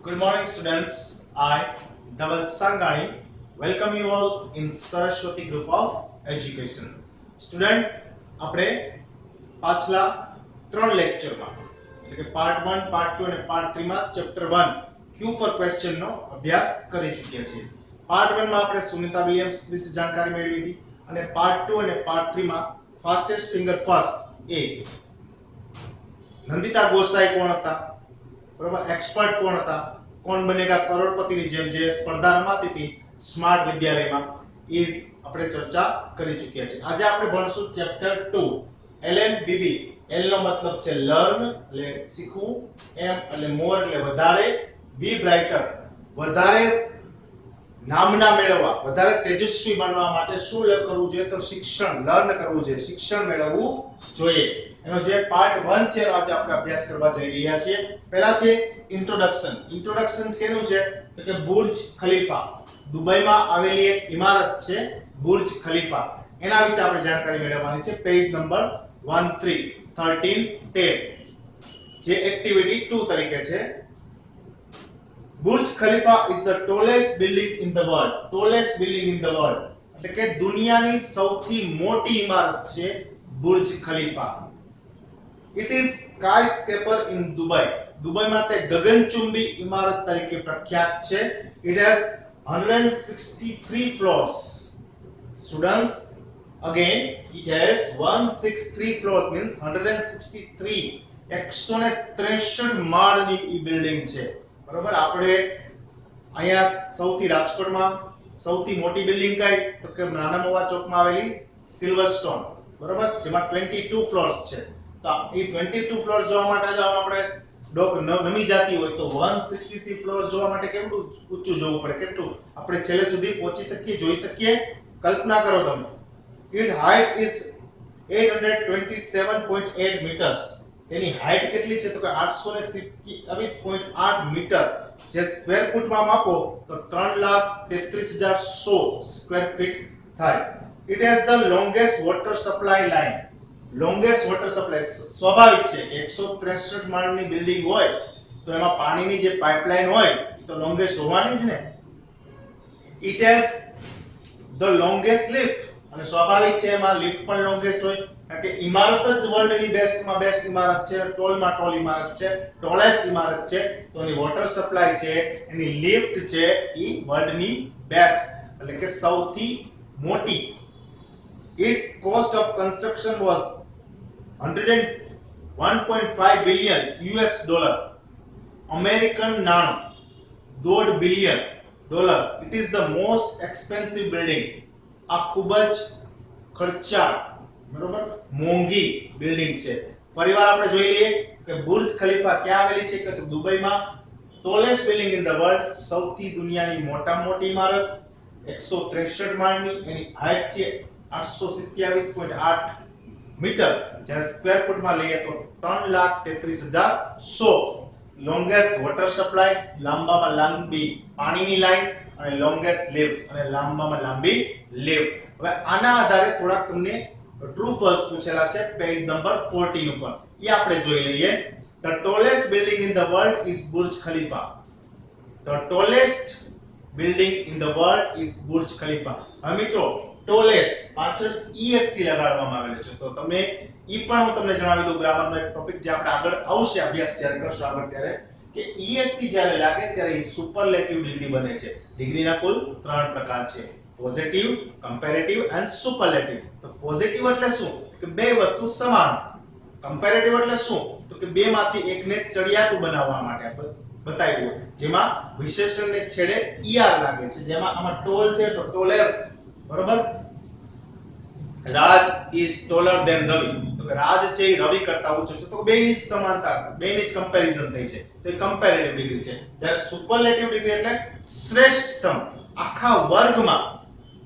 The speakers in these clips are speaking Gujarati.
Good morning, students. I, Dhaval Sangani, welcome you all in Saraswati Group of Education. Student, આપણે પાછલા ત્રણ લેક્ચરમાં એટલે કે પાર્ટ 1, પાર્ટ 2 અને પાર્ટ 3 માં ચેપ્ટર 1 Q for question નો અભ્યાસ કરી ચૂક્યા છીએ. પાર્ટ 1 માં આપણે સુનિતા વિલિયમ્સ વિશે જાણકારી મેળવી હતી અને પાર્ટ 2 અને પાર્ટ 3 માં ફાસ્ટેસ્ટ ફિંગર ફર્સ્ટ એ નંદિતા ગોસાઈ કોણ હતા, બરોબર, એક્સપર્ટ કોણ હતા, કોણ બનેગા કરોડપતિની જેમ જે સ્પર્ધા રમાતી હતી સ્માર્ટ વિદ્યાલયમાં, એ આપણે ચર્ચા કરી ચૂક્યા છે. આજે આપણે ભણશું ચેપ્ટર 2 LMBB. L નો મતલબ છે લર્ન એટલે શીખવું, M એટલે મોર એટલે વધારે, B બ્રાઇટર વધારે નામના મેળવવા, વધારે તેજસ્વી બનવા માટે શું કરવું જોઈએ તો શિક્ષણ લર્ન કરવું જોઈએ, શિક્ષણ મેળવવું જોઈએ. એનો જે પાર્ટ 1 છે એનો આજે આપણે અભ્યાસ કરવા જઈ રહ્યા છીએ. પહેલા છે ઇન્ટ્રોડક્શન. ઇન્ટ્રોડક્શન કેનું છે તો કે બુર્જ ખલીફા, દુબઈમાં આવેલી એક ઇમારત છે બુર્જ ખલીફા, એના વિશે આપણે જાણકારી મેળવવાની છે. પેજ નંબર 13 જે એક્ટિવિટી 2 તરીકે છે. Burj Khalifa is the tallest building in the world. tallest building in the world એટલે કે દુનિયાની સૌથી મોટી ઇમારત છે Burj Khalifa. It is skyscraper in Dubai. દુબઈમાં તે ગગનચુંબી ઇમારત તરીકે પ્રખ્યાત છે. It has 163 floors. Students, again it has 163 floors means 163 163 માળની ઈ બિલ્ડિંગ છે. બરોબર, આપણે અહીંયા સૌથી રાજકોટમાં સૌથી મોટી બિલ્ડિંગ કઈ તો કે નાના મોવા ચોકમાં આવેલી સિલ્વરસ્ટોન, બરોબર, જેમાં 22 ફ્લોર્સ છે. તો એ 22 ફ્લોર્સ જોવા માટે જો આપણે ડોક નમી જાતી હોય તો 163 ફ્લોર્સ જોવા માટે કેટલું ઊંચું જોવું પડે, કેટલું આપણે છેલ્લે સુધી પહોંચી શકીએ, જોઈ શકીએ. કલ્પના કરો તમે. Its height is 827.8 meters. Any height કેટલી છે તો કે 827.8 મીટર, જે સ્ક્વેર ફૂટમાં માપો તો 3,33,100 સ્ક્વેર ફીટ થાય. It has the longest water supply line. longest water supply સ્વાભાવિક છે કે 163 માળની બિલ્ડિંગ હોય તો એમાં પાણીની જે પાઇપલાઇન હોય એ તો લોંગેસ્ટ હોવાની જ ને. It has the longest lift અને સ્વાભાવિક છે એમાં લિફ્ટ પણ લોંગેસ્ટ હોય કારણ કે ઇમારત જ વર્લ્ડની બેસ્ટમાં બેસ્ટ ઇમારત છે, ટોલમાં ટોલ ઇમારત છે, ટોલેસ્ટ ઇમારત છે, તો એની વોટર સપ્લાય છે, એની લિફ્ટ છે એ વર્લ્ડની બેસ્ટ એટલે કે સૌથી મોટી. Its cost of construction was 101.5 billion US dollar. American નાણું $1.5 billion. It is the most expensive building. આ ખૂબ જ ખર્ચાળ, બરોબર, મોંઘી બિલ્ડિંગ છે. ફરીવાર આપણે જોઈ લઈએ કે બુર્જ ખલીફા ક્યાં આવેલી છે કે દુબઈમાં. Tallest building in the world, સૌથી દુનિયાની મોટામાં મોટી ઇમારત 163 માળની, એની હાઈટ છે 827.8 મીટર, જ્યારે સ્ક્વેર ફૂટમાં લઈએ તો 3,33,100. લોંગેસ્ટ વોટર સપ્લાય, લાંબામાં લાંબી પાણીની લાઈન, અને લોંગેસ્ટ લિફ્ટ અને લાંબામાં લાંબી લિફ્ટ. હવે આના આધારે થોડાક તમને ટ્રુ ફોલ્સ પૂછેલા છે પેજ નંબર 14 ઉપર, એ આપણે જોઈ લઈએ. The tallest building in the world is Burj Khalifa. The tallest building in the world is Burj Khalifa. હવે મિત્રો tallest પાછળ est લગાડવામાં આવેલો છે, તો તમે ઈ પણ હું તમને જણાવી દઉં ગ્રામરનો એક ટોપિક જે આપણે આગળ આવશે અભ્યાસ જ્યારે કરશું આગળ ત્યારે, કે est જ્યારે લાગે ત્યારે એ સુપરલેટિવ ડિગ્રી બને છે. ડિગ્રીના કુલ 3 પ્રકાર છે, પોઝિટિવ, કમ્પેરેટિવ એન્ડ સુપરલેટિવ. તો પોઝિટિવ એટલે શું કે બે વસ્તુ સમાન. કમ્પેરેટિવ એટલે શું તો કે બે માંથી એકને ચડિયાતું બનાવવા માટે આપણે બતાવ્યું હોય, જેમાં વિશેષણને છેડે er લાગે છે, જેમાં આમાં ટોલ છે તો ટોલેર, બરોબર. રાજ ઇઝ ટોલર ધેન રવિ, તો કે રાજ છે એ રવિ કરતા ઊંચો છે, તો બેની જ સમાનતા, બેની જ કમ્પેરિઝન થઈ છે, તો એ કમ્પેરેટિવ ડિગ્રી છે. જ્યારે સુપરલેટિવ ડિગ્રી એટલે શ્રેષ્ઠતમ, આખા વર્ગમાં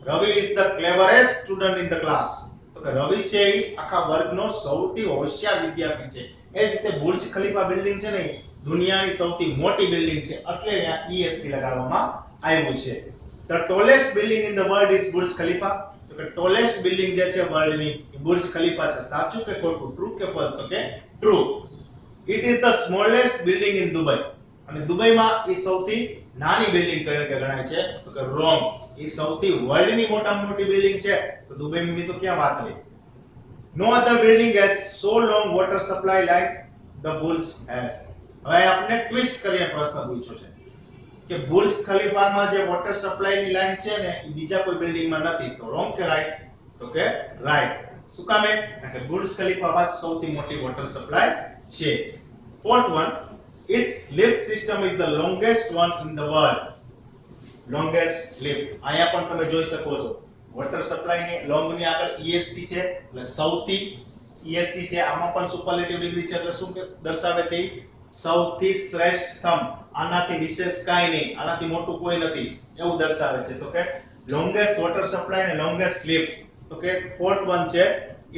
Ravi is the cleverest student in the class, તો કે રવિ છે એ આખા વર્ગનો સૌથી હોશિયાર વિદ્યાર્થી છે. એ જ રીતે બુર્જ ખલીફા બિલ્ડિંગ છે ને દુનિયાની સૌથી મોટી બિલ્ડિંગ છે, એટલે અહીંયા est લગાડવામાં આવ્યું છે. The tallest building in the world is Burj Khalifa. તો કે tallest building જે છે વર્લ્ડની બુર્જ ખલીફા છે. સાચું કે ખોટું, ટ્રુ કે ફોલ્સ? તો કે true. It is the smallest building in Dubai. અને દુબઈમાં એ સૌથી નાની બિલ્ડિંગ તરીકે ગણાય છે તો કે રોંગ. એ સૌથી વર્લ્ડની મોટામાં મોટી બિલ્ડિંગ છે તો દુબઈની તો ક્યાં વાત રહી. No other building has so long water supply like the Burj has. હવે આપણે ટ્વિસ્ટ કરીને પ્રશ્ન પૂછ્યો છે કે બુર્જ ખલીફામાં જે વોટર સપ્લાયની લાઈન છે ને એ બીજા કોઈ બિલ્ડિંગમાં નથી. તો રોંગ કે રાઈટ? તો કે રાઈટ. શું કામ? કારણ કે બુર્જ ખલીફામાં સૌથી મોટી વોટર સપ્લાય છે. Fourth one, its lift system is the longest one in the world. longest lift. અહીંયા પણ તમે જોઈ શકો છો વોટર સપ્લાયની લોંગ ની આગળ EST છે એટલે સૌથી EST છે. આમાં પણ સુપરલેટિવ ડિગ્રી છે એટલે શું દર્શાવે છે? સૌથી શ્રેષ્ઠતમ. આનાથી વિશેષ કાંઈ નહીં, આનાથી મોટું કોઈ નથી એવું દર્શાવે છે. તો કે લોંગેસ્ટ વોટર સપ્લાય અને લોંગેસ્ટ લિફ્ટ. તો કે ફોર્થ વન છે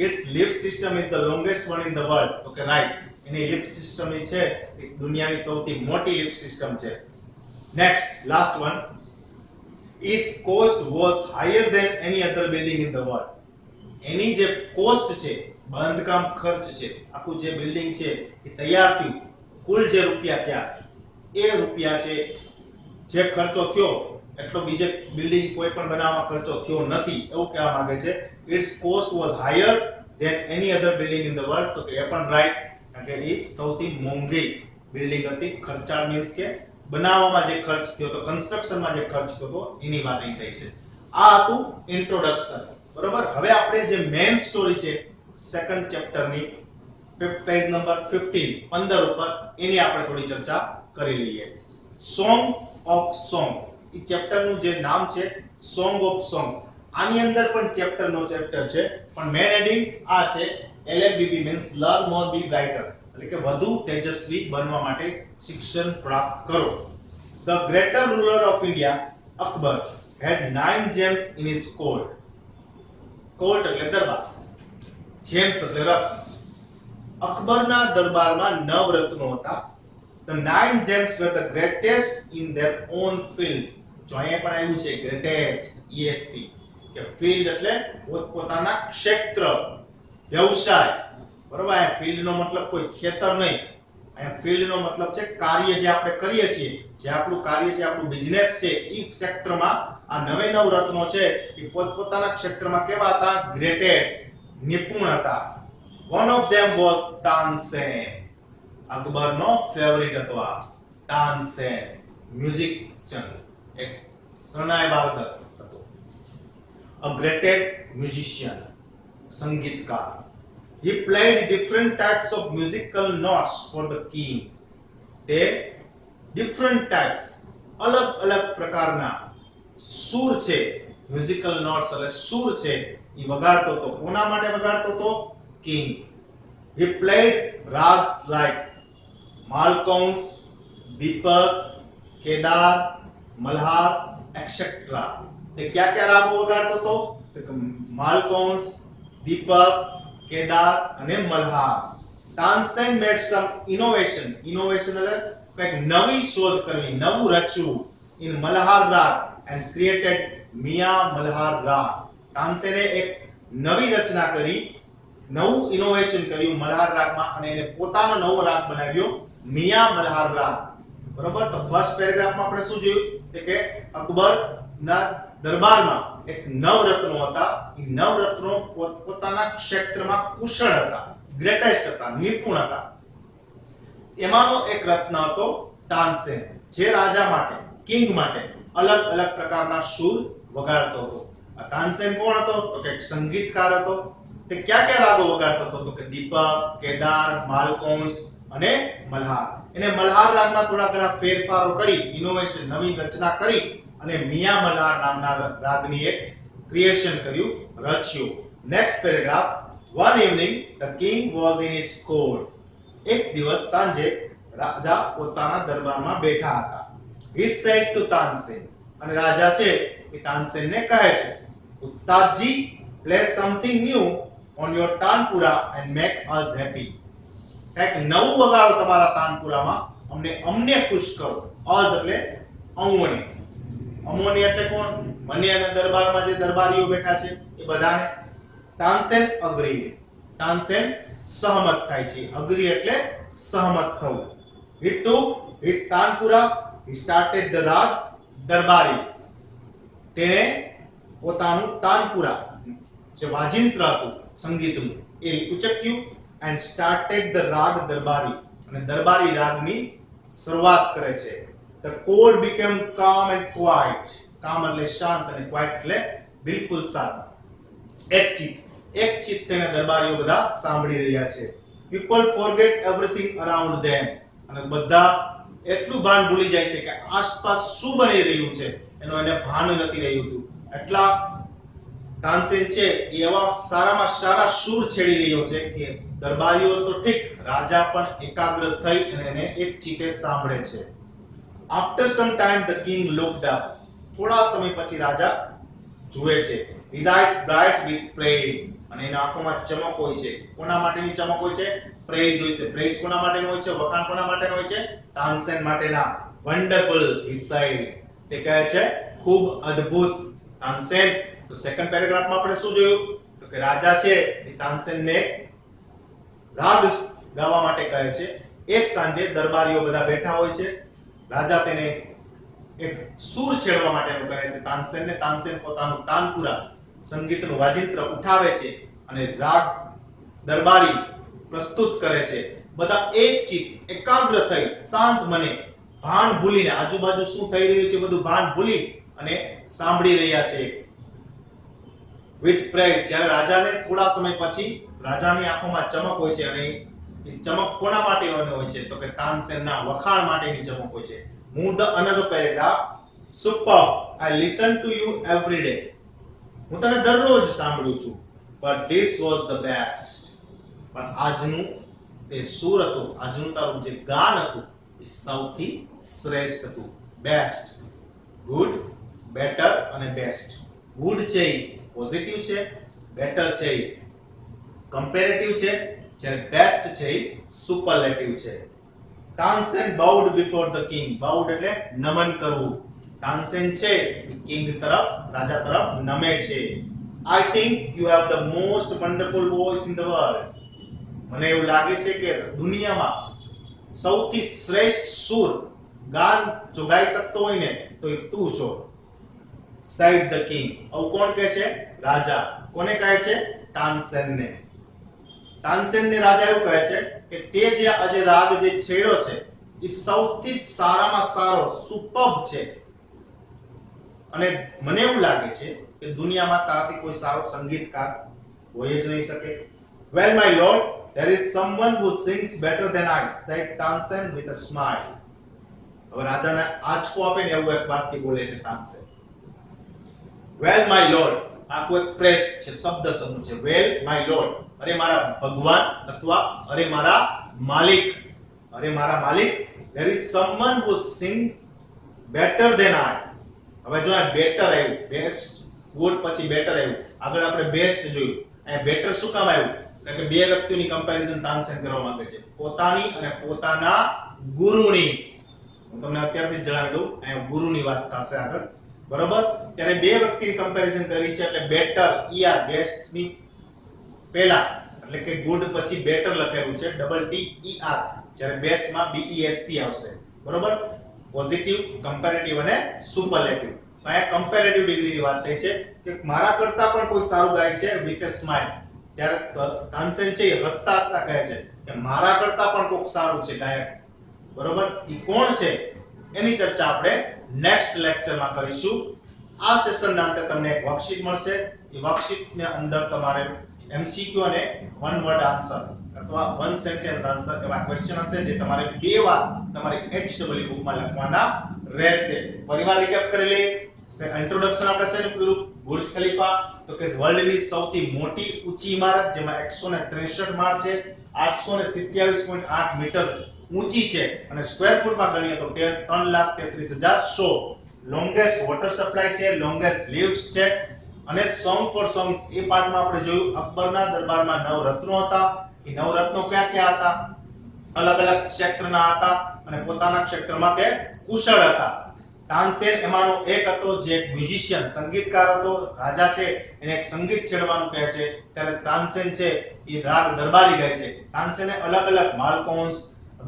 its lift system is the longest one in the world. તો કે રાઈટ. એની લિફ્ટ સિસ્ટમ છે એ દુનિયાની સૌથી મોટી લિફ્ટ સિસ્ટમ છે. Next last one, its cost was higher than any other building in the world. એની જે કોસ્ટ છે, બાંધકામ ખર્ચ છે, આખું જે બિલ્ડિંગ છે એ તૈયાર થયું, કુલ જે રૂપિયા થયા એ રૂપિયા છે જે ખર્ચો થયો એટલો બીજે બિલ્ડિંગ કોઈ પણ બનાવવામાં ખર્ચો થયો નથી એવું કહેવા માંગે છે. its cost was higher than any other building in the world. તો કે એ પણ રાઈટ, કારણ કે એ સૌથી મોંઘી બિલ્ડિંગ હતી. ખર્ચાળ મીન્સ કે બનાવવામાં જે ખર્ચ થયો તો કન્સ્ટ્રક્શનમાં જે ખર્ચ થયો તો એની વાત અહીં થઈ છે. આ હતું ઇન્ટ્રોડક્શન. બરોબર. હવે આપણે જે મેઇન સ્ટોરી છે સેકન્ડ ચેપ્ટરની પેજ નંબર 15 ઉપર એની આપણે થોડી ચર્ચા કરી લઈએ. Song of song. એ ચેપ્ટરનું જે નામ છે સોંગ ઓફ સોંગ્સ. આની અંદર પણ ચેપ્ટરનો ચેપ્ટર છે પણ મેઇન હેડિંગ આ છે LMBB મીન્સ લર્ન મોર બી બ્રાઇટર. એટલે કે વધુ તેજસ્વી બનવા માટે શિક્ષણ પ્રાપ્ત કરો. The greater ruler of India Akbar had 9 gems in his court. Court એટલે દરબાર, જેમ્સ એટલે રત્ન. અકબરના દરબારમાં 9 રત્નો હતા. The 9 gems were the greatest in their own field. જો અહીંયા પણ આવ્યું છે greatest, EST કે field એટલે પોતાના ક્ષેત્ર, વ્યવસાય. બરોબર. આ ફિલ્ડ નો મતલબ કોઈ ખેતર નહીં. અહીંયા ફિલ્ડ નો મતલબ છે કાર્ય જે આપણે કરીએ છીએ, જે આપણું કાર્ય છે, આપણું બિઝનેસ છે, એ ક્ષેત્રમાં આ 9 રત્નો છે એ પોતપોતાના ક્ષેત્રમાં કેવા હતા? ગ્રેટેસ્ટ, નિપુણ હતા. One of them was Tansen. અકબરનો ફેવરિટ હતો આ તાનસેન, મ્યુઝિશિયન, એક શરણાઈ વાદક હતો. A great musician, સંગીતકાર. He played different types of musical notes for the king. તે different types, અલગ અલગ પ્રકારના સૂર છે, મ્યુઝિકલ નોટ્સ એટલે સૂર છે એ વગાડતો હતો. કોના માટે વગાડતો હતો? King. He played rags like Malkauns, Deepak, Kedar, Malhar etc. તે ક્યાં ક્યાં રાગો વગાડતો હતો? તો કે માલકૌંસ, દીપક, કેદાર અને મલ્હાર. તાનસેન મેડ સમ ઇનોવેશન. ઇનોવેશન એટલે કંઈક નવી શોધ કરવી, નવું રચવું ઇન મલ્હાર રાગ એન્ડ ક્રિએટેડ મિયા મલ્હાર રાગ. તાનસેને એક નવી રચના કરી, નવું ઇનોવેશન કર્યું મલ્હાર રાગમાં અને એને પોતાનો નવો રાગ બનાવ્યો મિયા મલ્હાર રાગ. બરોબર. તો ફર્સ્ટ પેરેગ્રાફમાં આપણે શું જોયું કે અકબરના દરબારમાં એક 9 રત્નો હતા. એ 9 રત્નો પોતાના ક્ષેત્રમાં કુશળ હતા, ગ્રેટેસ્ટ હતા, નિપુણ હતા. એમાંનો એક રત્ન હતો તાનસેન, જે રાજા માટે, કિંગ માટે અલગ અલગ પ્રકારના સૂર વગાડતો હતો. આ તાનસેન કોણ હતો? તો કે સંગીતકાર હતો. તે ક્યાં ક્યાં રાગો વગાડતો હતો? તો કે દીપક, કેદાર, માલકૌંસ અને મલ્હાર. એને મલ્હાર રાગમાં થોડા ઘણા ફેરફારો કરી, ઇનોવેશન, નવી રચના કરી અને મિયા મલ્હાર નામના રાગની એક ક્રિએશન કર્યું, રચ્યું. Next paragraph. One evening the king was in his court. એક દિવસ સાંજે રાજા પોતાના દરબારમાં બેઠા હતા. He said to Tansen. અને રાજા છે એ તાનસેનને કહે છે, ઉસ્તાદજી, play something new on your tanpura and make us happy. કંઈક નવું વગાડો તમારા તાનપુરામાં, અમને ખુશ કરો. અઝ એટલે અમને. અમોની એટલે કોણ? મને અને દરબારમાં જે દરબારીઓ બેઠા છે એ બધાને. તાનસેન અગ્રી. તાનસેન સહમત થાય છે. અગ્રી એટલે સહમત થવું. He took his Tanpura, he started the rag Darbari. તેણે પોતાનું તાનપુરા જે વાજિંત્ર હતું સંગીતનું એ ઉચક્યું and started the rag Darbari અને દરબારી રાગની શરૂઆત કરે છે. The court became calm and quiet. calm એટલે શાંત અને quiet એટલે બિલકુલ શાંત. એક ચિત્ત તેને દરબારીઓ બધા સાંભળી રહ્યા છે. People forget everything around them. અને બધા એટલું ભાન ભૂલી જાય છે કે આસપાસ શું બની રહ્યું છે એનો એને ભાન નથી રહ્યું હતું. એટલા તાનસેન છે એ એવા સારામાં સારા સૂર છેડી રહ્યો છે કે દરબારીઓ તો ઠીક, રાજા પણ એકાગ્ર થઈ અને એને એક ચીતે સાંભળે છે. After some time the king looked up. થોડા સમય પછી રાજા જુએ છે. His eyes bright with praise. અને એના આંખોમાં ચમક હોય છે. કોના માટેની ચમક હોય છે? પ્રેઝ હોય છે. પ્રેઝ કોના માટેનું હોય છે? વખાણ કોના માટેનું હોય છે? તાનસેન માટેના. Wonderful he said. તે કહે છે ખૂબ અદ્ભુત. તાનસેન. તો સેકન્ડ પેરેગ્રાફમાં આપણે શું જોયું? તો કે રાજા છે એ તાનસેનને રાગ ગાવા માટે કહે છે. એક સાંજે દરબારીઓ બધા બેઠા હોય છે. રાજા તેને એક સૂર છેડવા માટેનું કહે છે તાનસેનને. તાનસેન પોતાનું તાનપુરા સંગીતનું વાજિંત્ર ઉઠાવે છે અને રાગ દરબારી પ્રસ્તુત કરે છે. બધા એક ચિત્ત એકાગ્ર થઈ શાંત મને ભાન ભૂલીને આજુબાજુ શું થઈ રહ્યું છે બધું ભાન ભૂલી અને સાંભળી રહ્યા છે. With praise. જ્યારે રાજાને થોડા સમય પછી રાજાની આંખોમાં ચમક હોય છે અને એ ચમક કોના માટે હોય છે? તો કે તાનસેનના વખાણ માટેની ચમક હોય છે. Move the another paragraph. Superb. I listen to you every day. હું તને દરરોજ સાંભળું છું. But this was the best. પણ આજનું તે સૂર હતું, આજનું તારું જે ગાન હતું એ સૌથી શ્રેષ્ઠ હતું. બેસ્ટ. ગુડ, બેટર અને બેસ્ટ. ગુડ છે એ પોઝિટિવ છે, બેટર છે એ કમ્પેરેટિવ છે, જ્યારે બેસ્ટ છે એ સુપરલેટિવ છે. Tansen baud before the king. Baud એટલે નમન કરવું. તાનસેન છે કિંગ તરફ, રાજા તરફ નમે છે. I think you have the most wonderful voice in the world. મને એવું લાગે છે કે દુનિયામાં સૌથી શ્રેષ્ઠ સૂર ગાન જો ગાઈ શકતો હોય ને તો એ તું છો. said the king. આવું કોણ કહે છે? રાજા. કોને કહે છે? તાનસેનને. તાનસેનને રાજા એવું કહે છે કે તે જે આજે રાગ જે છેડ્યો છે એ સૌથી સારામાં સારો સુપર્બ છે અને મને એવું લાગે છે કે દુનિયામાં તારાથી કોઈ સારો સંગીતકાર હોય જ નહીં શકે. Well my lord, there is someone who sings better than I, said Tansen with a smile. હવે રાજાને આંચકો આપે ને એવું એક વાક્ય બોલે છે તાનસેન. Well my lord, આ કોઈ પ્રેસ છે, શબ્દ સમૂહ છે. Well my lord, અરે મારા ભગવાન અથવા અરે મારા માલિક. અરે મારા માલિક. There is someone who sing better than I. હવે જો આ બેટર આવ્યું, બેસ્ટ ગુડ પછી બેટર આવ્યું, આગળ આપણે બેસ્ટ જોયું. અહીં બેટર શું કામ આવ્યું? કારણ કે બે વ્યક્તિઓની કમ્પેરિઝન તાનસેન કરવા માંગે છે, પોતાની અને પોતાના ગુરુની. હું તમને અત્યારથી જ જણાવી દઉં, અહીં ગુરુની વાત થશે આગળ, બરોબર? ત્યારે બે વ્યક્તિની કમ્પેરિઝન કરી છે એટલે બેટર ઈઆર બેસ્ટ ની પહેલા એટલે કે ગુડ પછી બેટર લખેલું છે ડબલ ટી ઈઆર, જ્યારે બેસ્ટ માં બીઈએસટી આવશે, બરોબર? પોઝિટિવ, કમ્પેરેટિવ અને સુપરલેટિવ. અહીંયા કમ્પેરેટિવ ડિગ્રીની વાત થઈ છે કે મારા કરતા પણ કોઈ સારું ગાય છે વિથ અ સ્માઈલ. ત્યારે તાનસેન છે એ હસતા હસતા કહે છે કે મારા કરતા પણ કોઈક સારું છે ગાયક, બરોબર? એ કોણ છે એની ચર્ચા આપણે નેક્સ્ટ લેક્ચરમાં કરીશું. આ સેશનના અંતે તમને એક વર્કશીટ મળશે. એ વર્કશીટની અંદર તમારે એમસીક્યુ અને વન વર્ડ આન્સર અથવા વન સેન્ટેન્સ આન્સર એવા ક્વેશ્ચન હશે જે તમારે બે વાર તમારી HW બુકમાં લખવાના રહેશે. ફરીવાર રિકેપ કરી લઈએ. ઇન્ટ્રોડક્શન આપણે શેનું કર્યું? બુર્જ ખલીફા તો કે વર્લ્ડની સૌથી મોટી ઊંચી ઇમારત જેમાં 163 માળ છે, 827.8 મીટર ઊંચી છે અને સ્ક્વેર ફૂટમાં ગણીએ તો 3,33,100. લોંગેસ્ટ વોટર સપ્લાય છે, લોંગેસ્ટ લીવ્સ છે અને સોંગ ફોર સોંગ્સ એ પાર્ટમાં આપણે જોયું અકબરના દરબારમાં 9 રત્નો હતા. એ 9 રત્નો ક્યાં ક્યાં હતા? અલગ અલગ ક્ષેત્રના હતા અને પોતાના ક્ષેત્રમાં તે કુશળ હતા. તાનસેન એમાંનો એક હતો જે એક મ્યુઝિશિયન સંગીતકાર હતો. રાજા છે એને એક સંગીત છેડવાનું કહે છે ત્યારે તાનસેન છે એ રાગ દરબારી ગાય છે. તાનસેને અલગ અલગ માલકોન્સ,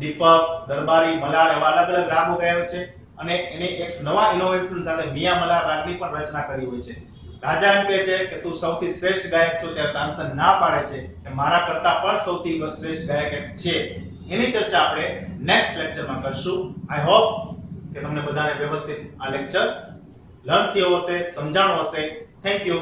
દીપક, દરબારી, મલાર એવા અલગ અલગ રાગો ગાયા છે અને એને એક નવા ઇનોવેશન સાથે મિયા મલાર રાગની પણ રચના કરી હોય છે. રાજા એમ કહે છે કે તું સૌથી શ્રેષ્ઠ ગાયક છો, ત્યારે તાનસેન ના પાડે છે કે મારા કરતા પણ સૌથી શ્રેષ્ઠ ગાયક એક છે. એની ચર્ચા આપણે નેક્સ્ટ લેક્ચરમાં કરશું. આઈ હોપ કે તમને બધાને વ્યવસ્થિત આ લેક્ચર લર્ન થયો હશે, સમજાણું હશે. Thank you.